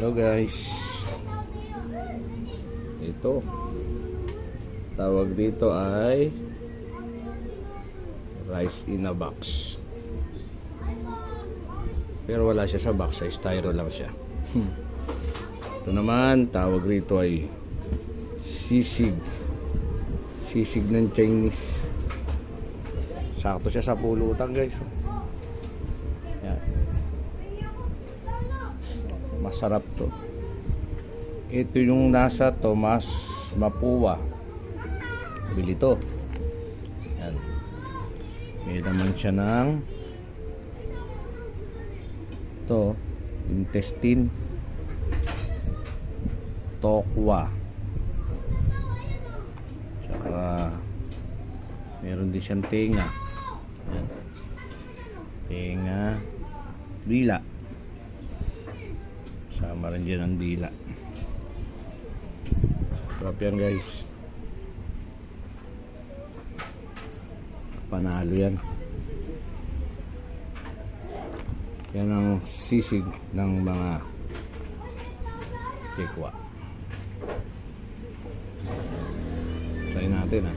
Hello guys, ito tawag dito ay rice in a box, pero wala siya sa box, ay styro lang siya. Ito naman tawag dito ay sisig ng Chinese. Sakto siya sa pulutan guys. Yan. Masarap to. Ito yung nasa Tomas Mapua. Bili to. Yan. May naman siya ng to intestine, tokwa, tsaka meron din siyang tenga. Yan. Tenga, dila. Sama rin dyan ang dila. Sarap yan guys. Panalo yan. Yan ang sisig ng mga Kekwa. Try natin